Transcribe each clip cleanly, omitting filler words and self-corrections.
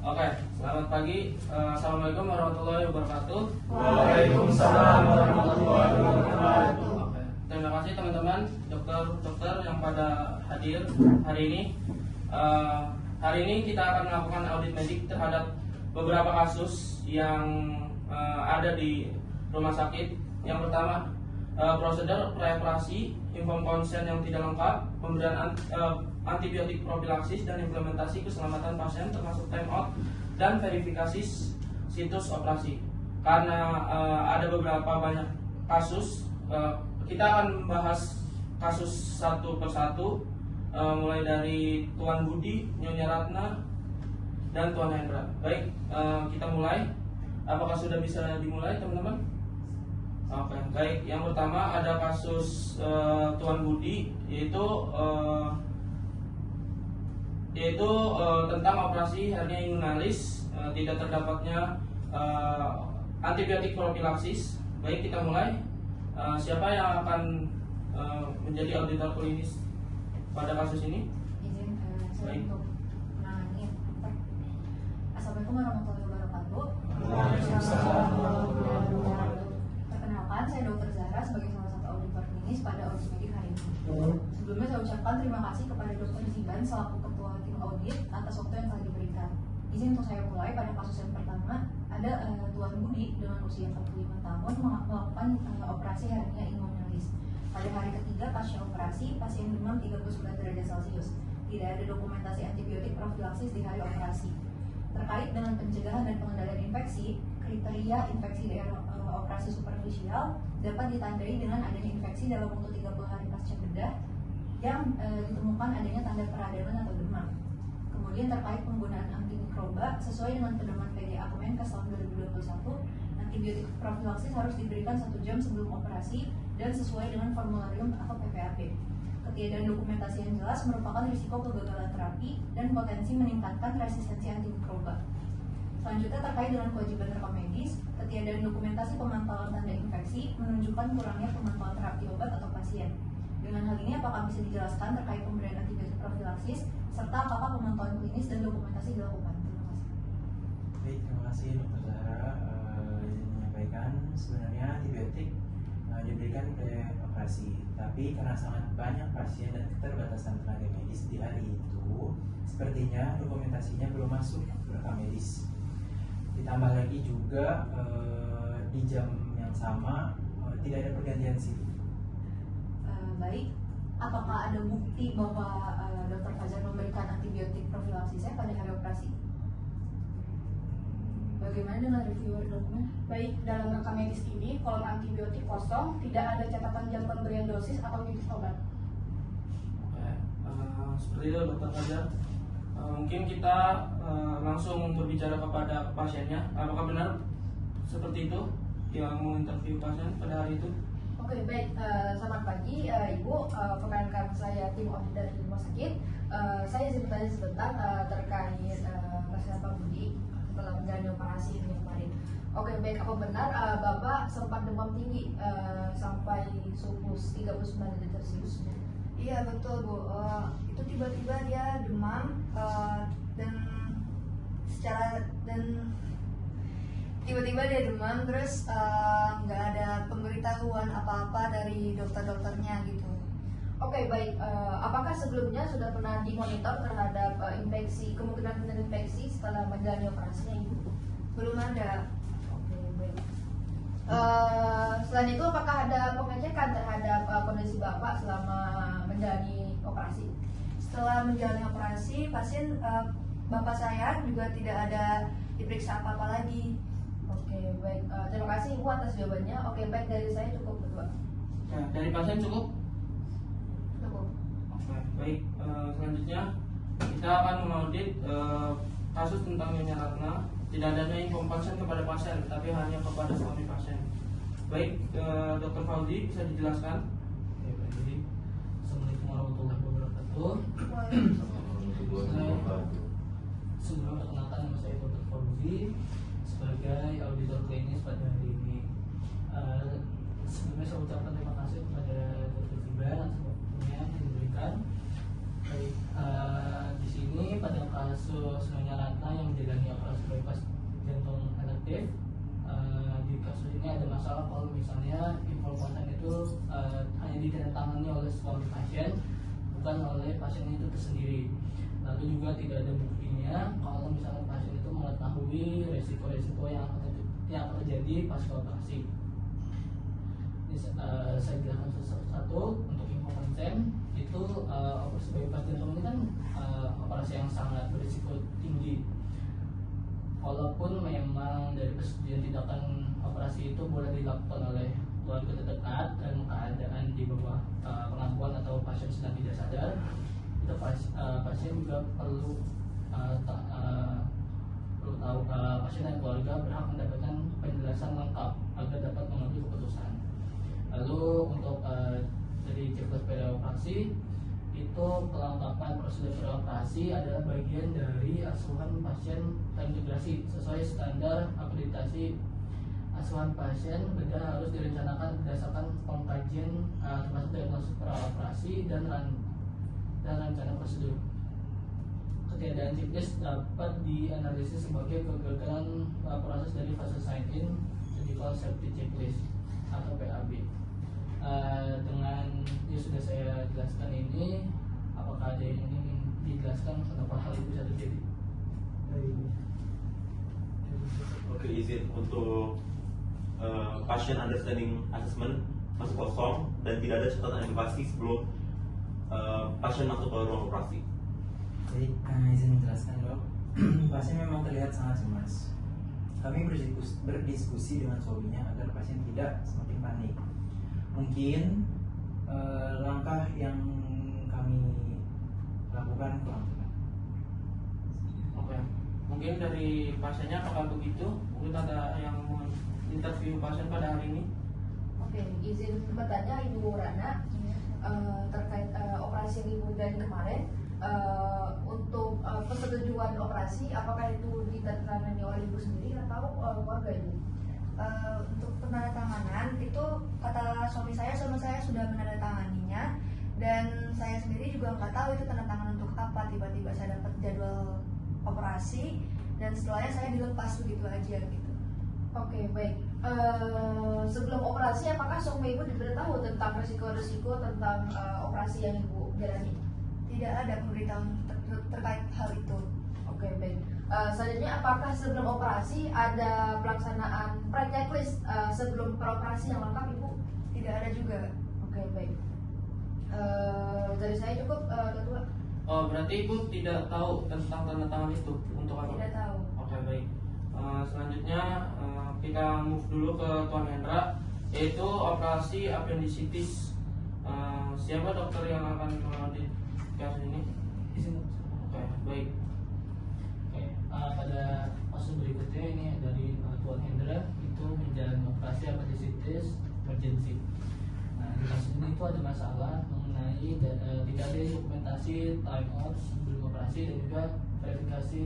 Oke, selamat pagi. Assalamualaikum warahmatullahi wabarakatuh. Waalaikumsalam warahmatullahi wabarakatuh. Oke, terima kasih teman-teman dokter yang pada hadir hari ini. Hari ini kita akan melakukan audit medik terhadap beberapa kasus yang ada di rumah sakit. Yang pertama, prosedur preoperasi, inform konsen yang tidak lengkap, pemberian antibiotik profilaksis dan implementasi keselamatan pasien termasuk time out dan verifikasi situs operasi. Karena ada beberapa banyak kasus, kita akan membahas kasus satu persatu, mulai dari Tuan Budi, Nyonya Ratna, dan Tuan Hendra. Baik, kita mulai. Apakah sudah bisa dimulai, teman-teman? Oke, baik. Yang pertama ada kasus Tuan Budi, yaitu tentang operasi hernia inguinalis, tidak terdapatnya antibiotik profilaksis. Baik, kita mulai. Siapa yang akan menjadi auditor klinis pada kasus ini? Izin saya untuk menangani. Assalamualaikum warahmatullahi wabarakatuh. Waalaikumsalam warahmatullahi wabarakatuh. Perkenalkan, saya Dr. Zahra sebagai salah satu auditor klinis pada audit medik hari ini. Sebelumnya saya ucapkan terima kasih kepada Dr. Ziban selaku ketua tim audit atas waktu yang telah diberikan. Izin untuk saya mulai pada kasus yang pertama. Ada Tuan Budi dengan usia 45 tahun melakukan operasi hernia inguinalis. Pada hari ketiga pasca operasi, pasien demam 39 derajat Celcius. Tidak ada dokumentasi antibiotik profilaksis di hari operasi. Terkait dengan pencegahan dan pengendalian infeksi, kriteria infeksi daerah operasi superficial dapat ditandai dengan adanya infeksi dalam waktu 30 hari pasca bedah yang ditemukan adanya tanda peradangan atau demam. Kemudian terkait penggunaan antimikroba sesuai dengan pedoman PDA Kemenkes tahun 2021, antibiotik profilaksis harus diberikan 1 jam sebelum operasi dan sesuai dengan formularium atau PPAP. Ketiadaan dokumentasi yang jelas merupakan risiko kegagalan terapi dan potensi meningkatkan resistensi antimikroba. Selanjutnya terkait dengan kewajiban rekam medis, ketiadaan dokumentasi pemantauan tanda infeksi menunjukkan kurangnya pemantauan terapi obat atau pasien. Dengan hal ini, apakah bisa dijelaskan terkait pemberian antibiotik profilaksis serta apakah pemantauan klinis dan dokumentasi dilakukan? Terima kasih. Baik, terima kasih Dr. Zahra. Izin menyampaikan sebenarnya antibiotik diberikan ke operasi, tapi karena sangat banyak pasien dan keterbatasan tenaga medis di hari itu, sepertinya dokumentasinya belum masuk ke rekam medis. Ditambah lagi juga di jam yang sama tidak ada pergantian shift. Baik, apakah ada bukti bahwa Dr. Fajar memberikan antibiotik profilaksisnya pada hari operasi? Bagaimana dengan reviewer dokumen? Baik, dalam rekam medis ini, kolom antibiotik kosong, tidak ada catatan jam pemberian dosis atau jenis obat. Oke, seperti itu Dokter Fajar. Mungkin kita langsung berbicara kepada pasiennya. Apakah benar seperti itu yang menginterview pasien pada hari itu? Oke, baik. Selamat pagi, Ibu. Perkenalkan saya tim audit dari rumah sakit. Saya izin bertanya sebentar terkait pasien Pak Budi setelah menjalani operasi ini kemarin. Oke, baik. Apa benar Bapak sempat demam tinggi sampai suhu 39 derajat Celcius? Iya betul Bu, itu tiba-tiba dia demam dan tiba-tiba dia demam terus nggak ada pemberitahuan apa-apa dari dokter-dokternya gitu. Oke, baik. Apakah sebelumnya sudah pernah dimonitor terhadap kemungkinan infeksi setelah menjalani operasinya Ibu? Belum ada. Oke, baik. Selain itu, apakah ada pengecekan terhadap kondisi Bapak selama menjalani operasi? Setelah menjalani operasi, pasien bapak saya juga tidak ada diperiksa apa-apa lagi. Oke, baik. Terima kasih Ibu atas jawabannya. Oke, baik, dari saya cukup berdua. Nah, dari pasien cukup? Cukup. Oke, baik. Selanjutnya kita akan mengaudit kasus tentang Nyonya Ratna. Tidak adanya info pasien kepada pasien, tapi hanya kepada suami pasien. Baik, Dr. Fauzi bisa dijelaskan? Oke, baik. Assalamualaikum warahmatullahi wabarakatuh. Sebelum perkenalkan, nama saya Dr. Fauzi sebagai auditor klinis pada hari ini. Sebelumnya saya ucapkan terima kasih kepada Dr. Ziban atas waktunya yang diberikan. Baik, di sini pada kasus kasus Nyonya Ratna yang menjalani operasi bypass jantung elektif. Di kasus ini ada masalah kalau misalnya informasi itu hanya ditandatangani oleh suami pasien, bukan oleh pasien itu tersendiri. Lalu juga tidak ada buktinya kalau misalnya pasien itu mengetahui resiko-resiko yang akan terjadi pasca operasi. Ini saya jelaskan satu-satu. Untuk info konsen itu operasi bypass jantung ini kan operasi yang sangat berisiko tinggi. Walaupun memang dari persetujuan tindakan operasi itu boleh dilakukan oleh keluarga terdekat dan keadaan di bawah pengakuan atau pasien sedang tidak sadar, itu pasien juga perlu tahu pasien dan keluarga berhak mendapatkan penjelasan lengkap agar dapat mengambil keputusan. Lalu untuk dari checklist preoperasi itu kelengkapan prosedur preoperasi adalah bagian dari asuhan pasien terintegrasi sesuai standar akreditasi asuhan pasien. Beda harus direncanakan berdasarkan pengkajian termasuk diagnosis preoperasi dan rencana prosedur. Ketiadaan checklist dapat dianalisis sebagai kegagalan proses dari fase sign-in surgical safety checklist atau PAB. Dengan yang sudah saya jelaskan ini, apakah ada yang ingin dijelaskan kenapa hal itu bisa terjadi? Oke, izin untuk pasien understanding assessment masuk kosong dan tidak ada catatan edukasi sebelum pasien masuk ke ruang operasi. Jadi izin menjelaskan dok, pasien memang terlihat sangat cemas. Kami berdiskusi dengan suaminya agar pasien tidak semakin panik. Mungkin langkah yang kami lakukan kurang tepat. Oke, mungkin dari pasiennya apakah begitu? Mungkin ada yang mau interview pasien pada hari ini? Oke, izin bertanya Ibu Rana terkait operasi yang Ibu dan kemarin. Untuk persetujuan operasi, apakah itu ditandatangani oleh Ibu sendiri atau keluarga Ibu? Untuk penandatanganan itu kata suami saya sudah menandatanganinya, dan saya sendiri juga nggak tahu itu tanda tangan untuk apa. Tiba-tiba saya dapat jadwal operasi dan setelahnya saya dilepas begitu aja gitu. Oke, baik. Sebelum operasi, apakah suami Ibu diberitahu tentang resiko-resiko tentang operasi yang Ibu jalani? Tidak ada pemberitahuan terkait hal itu. Oke, baik. Selanjutnya, apakah sebelum operasi ada pelaksanaan pre-checklist sebelum peroperasi yang lengkap, Ibu? Tidak ada juga. Oke, baik. Dari saya cukup, Ketua. Oh, berarti Ibu tidak tahu tentang tanda tangan itu untuk apa? Tidak tahu. Oke, baik. Selanjutnya kita move dulu ke Tuan Hendra, yaitu operasi appendicitis. Siapa dokter yang akan mengaudit kasus ini? Izin. Oke, baik. Oke, pada fase berikutnya ini dari Tuan Hendra itu menjalani operasi appendicitis emergency. Nah, di kasus ini itu ada masalah mengenai tidak ada dokumentasi time out sebelum operasi dan juga verifikasi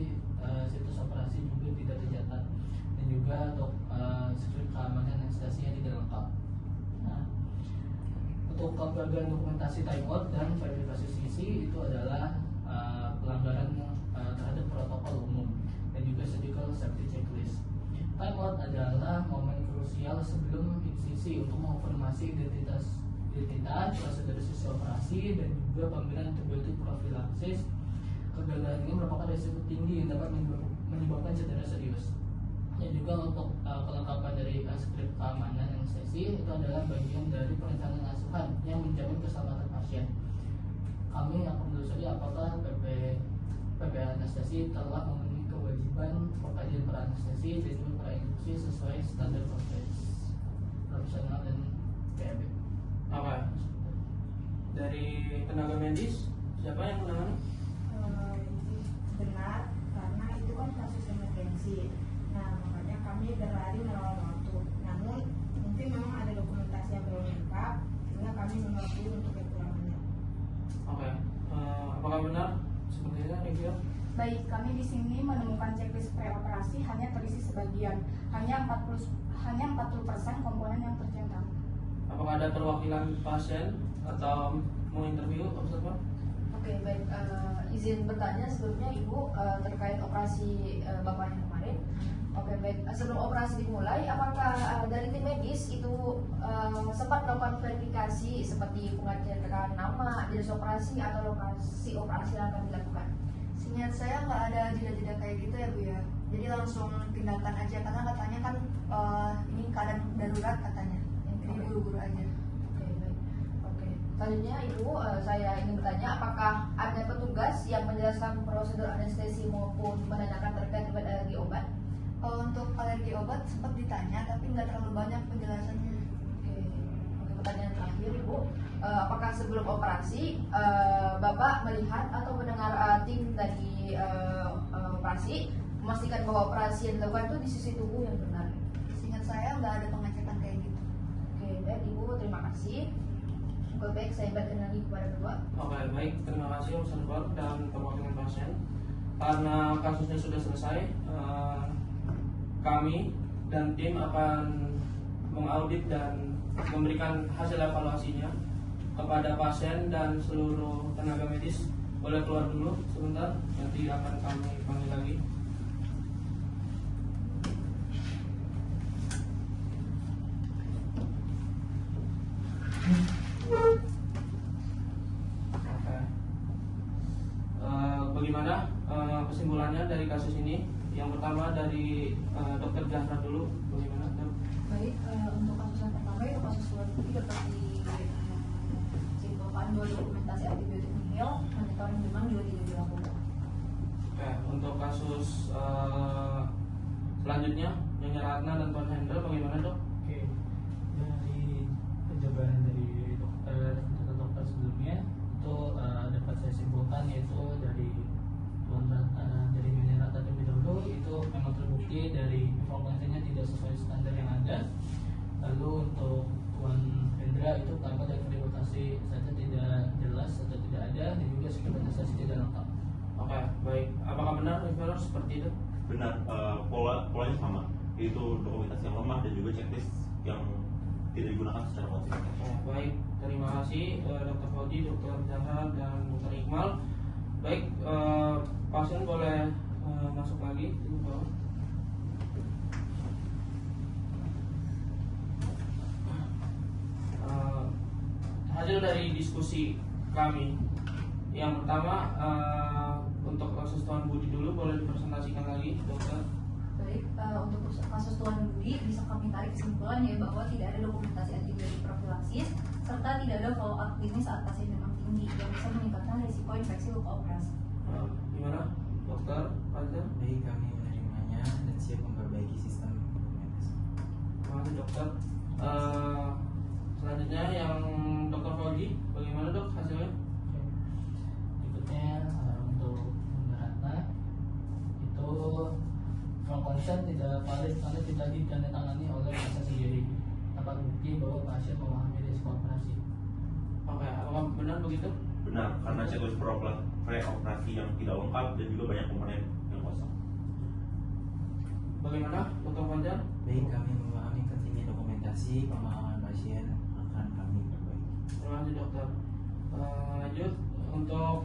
situs operasi juga tidak tercatat, dan juga untuk skrip keamanan anestesinya tidak lengkap. Nah, untuk keberagaman dokumentasi time out dan verifikasi sisi itu adalah pelanggaran terhadap protokol umum dan juga surgical safety checklist. Time out adalah momen krusial sebelum insisi untuk mengonfirmasi identitas, prosedur sisi operasi, dan juga pemberian antibiotik profilaksis. Kegagalan ini merupakan risiko tinggi yang dapat menyebabkan cedera serius. Dan juga untuk kelengkapan dari skrip keamanan anestesi itu adalah bagian dari perencanaan asuhan yang menjamin keselamatan pasien. Kami akan menelusuri apakah PP anestesi telah memenuhi kewajiban pengkajian peranestesi dan juga perinduksi sesuai standar profesional dan PAB. Oke. Dari tenaga medis, siapa yang menangani? Benar, karena itu kan kasus emergensi. Nah, makanya kami berlari melawan waktu. Namun, mungkin memang ada dokumentasi yang belum lengkap, sehingga kami mengakui untuk kekurangannya. Oke. Apakah benar seperti itu, Revia? Baik, kami di sini menemukan checklist preoperasi hanya terisi sebagian, hanya 40% komponen yang tercetak. Apakah ada perwakilan pasien atau mau interview, observer? Oke, baik. izin bertanya sebelumnya Ibu terkait operasi Bapaknya kemarin. Oke, baik. Sebelum operasi dimulai, apakah dari tim medis itu sempat melakukan verifikasi seperti pengecekan nama, jenis operasi atau lokasi operasi yang akan dilakukan? Seingat saya nggak ada jeda-jeda kayak gitu ya Bu ya. Jadi langsung tindakan aja karena katanya kan ini keadaan darurat katanya. Jadi buru-buru aja. Oke, baik. Oke. Selanjutnya Ibu, saya ingin bertanya apakah ada petugas yang menjelaskan prosedur anestesi maupun menanyakan terkait dengan alergi obat? Untuk alergi obat sempat ditanya tapi nggak terlalu banyak penjelasannya. Oke, pertanyaan terakhir Ibu, apakah sebelum operasi Bapak melihat atau mendengar tim dari operasi memastikan bahwa operasi yang dilakukan itu di sisi tubuh yang benar? Seingat saya nggak ada pengecekan kayak gitu. Oke, baik Ibu, terima kasih. Oke, baik, saya berikan lagi kepada kedua. Oke, baik, terima kasih observer dan perwakilan pasien. Karena kasusnya sudah selesai, kami dan tim akan mengaudit dan memberikan hasil evaluasinya kepada pasien dan seluruh tenaga medis. Boleh keluar dulu sebentar, nanti akan kami panggil lagi. Bagaimana kesimpulannya dari kasus ini? Yang pertama dari Dokter Zahra dulu, bagaimana dok? Baik, untuk kasus yang pertama itu kasus luar negeri dapat disimpulkan bahwa dokumentasi antibiotik nihil, monitoring demam juga tidak dilakukan. Oke, untuk kasus selanjutnya Nyonya Ratna dan Tuan Hendra bagaimana dok? Oke, dari penjabaran dari dokter sebelumnya itu dapat saya simpulkan yaitu dari dari Nyonya Ratna terlebih dahulu itu memang terbukti dari informasinya tidak sesuai standar yang ada. Lalu untuk Tuan Hendra itu karena dari verifikasi saja tidak jelas atau tidak ada dan juga dokumentasi tidak lengkap. Oke, baik. Apakah benar Rivero seperti itu? Benar, polanya sama, yaitu dokumentasi yang lemah dan juga checklist yang tidak digunakan secara konsisten. Baik, terima kasih Dr. Fauzi, Dr. Zahra, dan Dr. Iqmal. Baik, pasien boleh masuk lagi di bawah. Hasil dari diskusi kami yang pertama, untuk kasus Tuan Budi dulu boleh dipresentasikan lagi dokter. Baik, untuk kasus Tuan Budi bisa kami tarik kesimpulan ya bahwa tidak ada dokumentasi antibiotik profilaksis serta tidak ada follow up klinis saat pasien demam tinggi yang bisa meningkatkan risiko infeksi luka operasi. Gimana dokter Fajar? Baik, kami menerimanya dan siap memperbaiki sistem dokumentasi. Terima kasih dokter. Selanjutnya yang Dr. Fauzi, bagaimana dok hasilnya? Berikutnya untuk Ratna itu from consent tidak valid karena tidak ditandatangani oleh pasien sendiri. Dapat bukti bahwa pasien memahami risiko operasi. Oke, apakah benar begitu? Benar, karena checklist pre-operasi yang tidak lengkap dan juga banyak komponen yang kosong. Bagaimana Dr. Fajar? Baik, kami memahami pentingnya dokumentasi, pemahaman pasien akan kami perbaiki. Terima kasih dokter. Lanjut untuk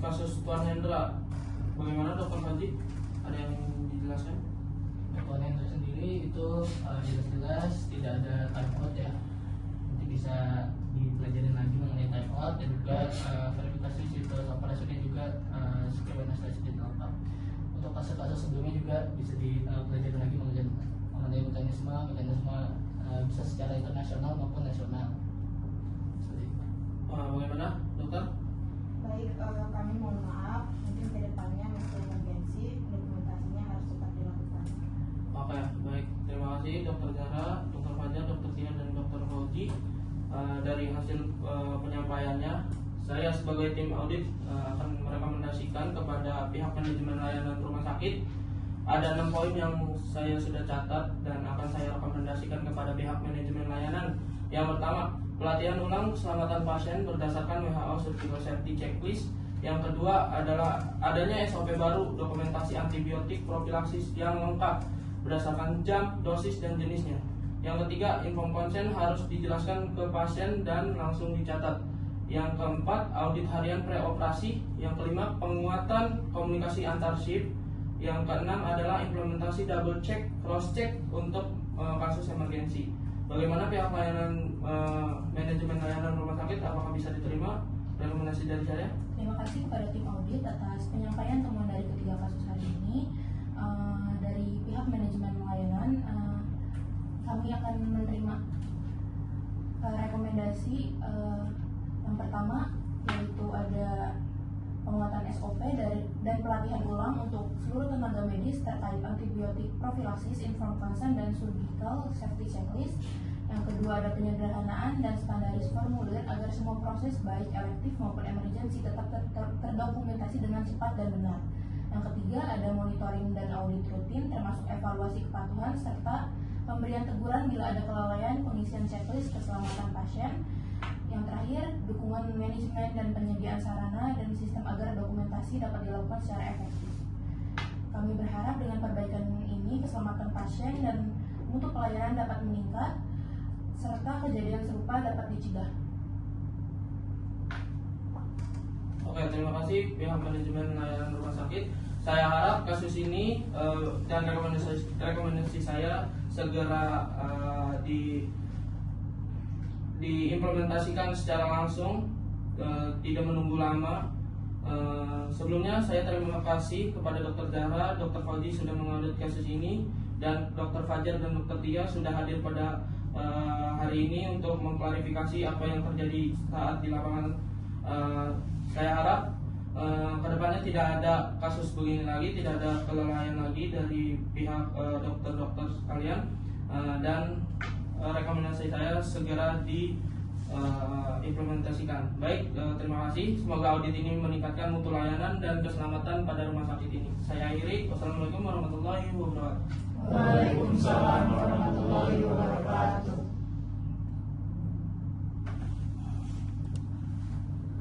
kasus Tuan Hendra, bagaimana Dr. Fauzi? Ada yang dijelaskan? Tuan Hendra sendiri itu jelas-jelas tidak ada typhoid ya. Nanti bisa dipelajari lagi mengenai typhoid dan juga verifikasi situs operasinya juga skill anestesi tidak lengkap. Untuk kasus-kasus sebelumnya juga bisa dipelajari lagi mengenai mekanisme bisa secara internasional maupun nasional. Bagaimana dokter? Baik, kami mohon maaf, mungkin ke depannya untuk emergensi dokumentasinya harus tetap dilakukan. Oke, baik. Terima kasih Dr. Zahra, Dr. Fajar, Dr. Tia, dan Dr. Fauzi. Dari hasil penyampaiannya, saya sebagai tim audit akan merekomendasikan kepada pihak manajemen layanan rumah sakit. Ada 6 poin yang saya sudah catat dan akan saya rekomendasikan kepada pihak manajemen layanan. Yang pertama, pelatihan ulang keselamatan pasien berdasarkan WHO Surgical Safety Checklist. Yang kedua adalah adanya SOP baru dokumentasi antibiotik profilaksis yang lengkap berdasarkan jam, dosis, dan jenisnya. Yang ketiga, inform konsen harus dijelaskan ke pasien dan langsung dicatat. Yang keempat, audit harian preoperasi. Yang kelima, penguatan komunikasi antar shift. Yang keenam adalah implementasi double check, cross check untuk kasus emergensi. Bagaimana pihak manajemen layanan rumah sakit, apakah bisa diterima rekomendasi dari saya? Terima kasih kepada tim audit atas penyampaian temuan dari ketiga kasus hari ini. Dari pihak manajemen layanan, kami akan menerima rekomendasi yang pertama, yaitu ada penguatan SOP dan pelatihan ulang untuk seluruh tenaga medis terkait antibiotik profilaksis, informed consent, dan surgical safety checklist. Yang kedua, ada penyederhanaan dan standaris formulir agar semua proses baik elektif maupun emergensi tetap terdokumentasi dengan cepat dan benar. Yang ketiga, ada monitoring dan audit rutin termasuk evaluasi kepatuhan serta pemberian teguran bila ada kelalaian pengisian checklist keselamatan pasien. Yang terakhir, dukungan manajemen dan penyediaan sarana dan sistem agar dokumentasi dapat dilakukan secara efektif. Kami berharap dengan perbaikan ini keselamatan pasien dan mutu pelayanan dapat meningkat serta kejadian serupa dapat dicegah. Oke, terima kasih pihak manajemen layanan rumah sakit. Saya harap kasus ini dan rekomendasi saya segera diimplementasikan secara langsung, tidak menunggu lama. Sebelumnya saya terima kasih kepada Dr. Zahra, Dr. Fauzi sudah mengaudit kasus ini, dan Dr. Fajar dan Dr. Tia sudah hadir pada hari ini untuk mengklarifikasi apa yang terjadi saat di lapangan. Saya harap kedepannya tidak ada kasus begini lagi, tidak ada kelalaian lagi dari pihak dokter-dokter sekalian, dan rekomendasi saya segera diimplementasikan. Baik, terima kasih. Semoga audit ini meningkatkan mutu layanan dan keselamatan pada rumah sakit ini. Saya akhiri. Wassalamualaikum warahmatullahi wabarakatuh. Waalaikumsalam warahmatullahi wabarakatuh.